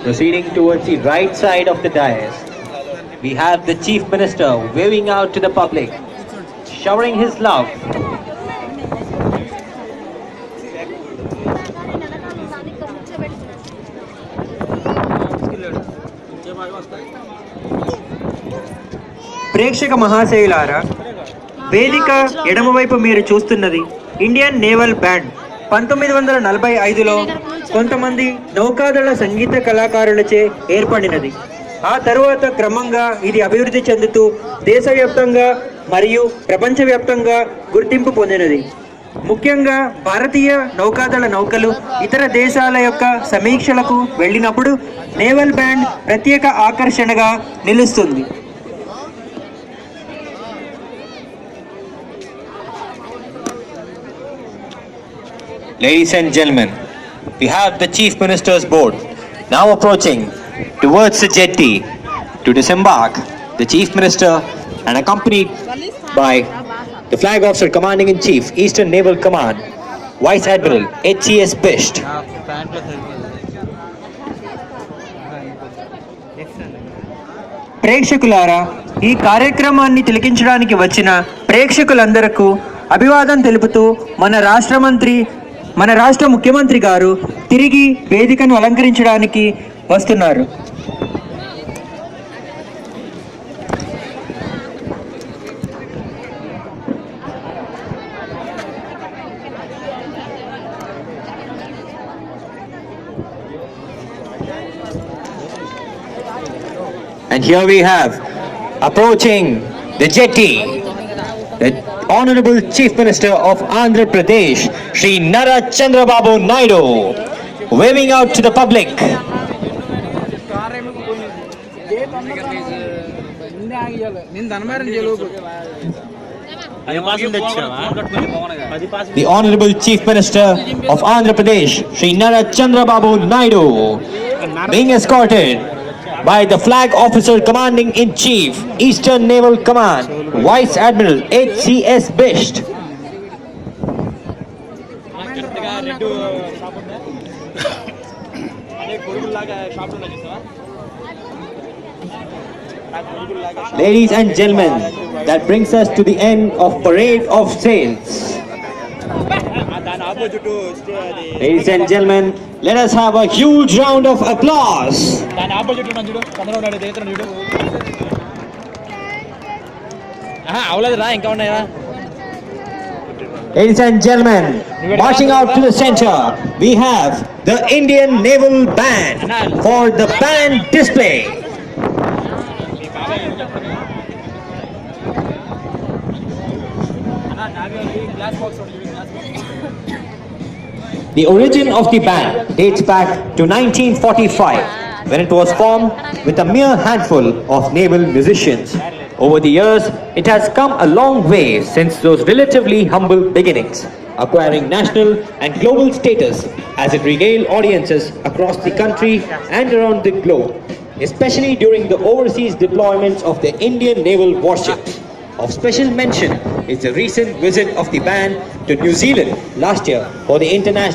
Proceeding towards the right side of the dais, we have the Chief Minister waving out to the public, showering his love. ప్రేక్షక మహాశయులారా, వేదిక ఎడమవైపు మీరు చూస్తున్నది Indian naval band. 1945లో కొంతమంది నౌకాదళ సంగీత కళాకారులచే ఏర్పడినది. ఆ తరువాత క్రమంగా ఇది అభివృద్ధి చెందుతూ దేశవ్యాప్తంగా మరియు ప్రపంచవ్యాప్తంగా గుర్తింపు పొందినది. ముఖ్యంగా భారతీయ నౌకాదళ నౌకలు ఇతర దేశాల యొక్క సమీక్షలకు వెళ్ళినప్పుడు నేవల్ బ్యాండ్ ప్రత్యేక ఆకర్షణగా నిలుస్తుంది. Ladies and gentlemen, we have the Chief Minister's boat now approaching towards the jetty to disembark the Chief Minister and accompanied by the Flag Officer Commanding in Chief, Eastern Naval Command, Vice Admiral HCS Bisht. ప్రేక్షకులారా, ఈ కార్యక్రమాన్ని తిలకించడానికి వచ్చిన ప్రేక్షకులందరకు అభివాదం తెలుపుతూ మన రాష్ట్ర ముఖ్యమంత్రి గారు తిరిగి వేదికను అలంకరించడానికి వస్తున్నారు. And here we have approaching the jetty, the Honorable Chief Minister of Andhra Pradesh, Shri Nara Chandrababu Naidu, waving out to the public. The Honorable Chief Minister of Andhra Pradesh, Shri Nara Chandrababu Naidu, being escorted by the Flag Officer Commanding in Chief, Eastern Naval Command, Vice Admiral HCS Bisht. Ladies and gentlemen, that brings us to the end of Parade of Sails. Ladies and gentlemen, let us have a huge round of applause. Ladies and gentlemen, marching out to the center, we have the Indian Naval Band for the band display. The origin of the band dates back to 1945, when it was formed with a mere handful of naval musicians. Over the years, it has come a long way since those relatively humble beginnings, acquiring national and global status as it regaled audiences across the country and around the globe, especially during the overseas deployments of the Indian naval warships. Of special mention is the recent visit of the band to New Zealand last year for the international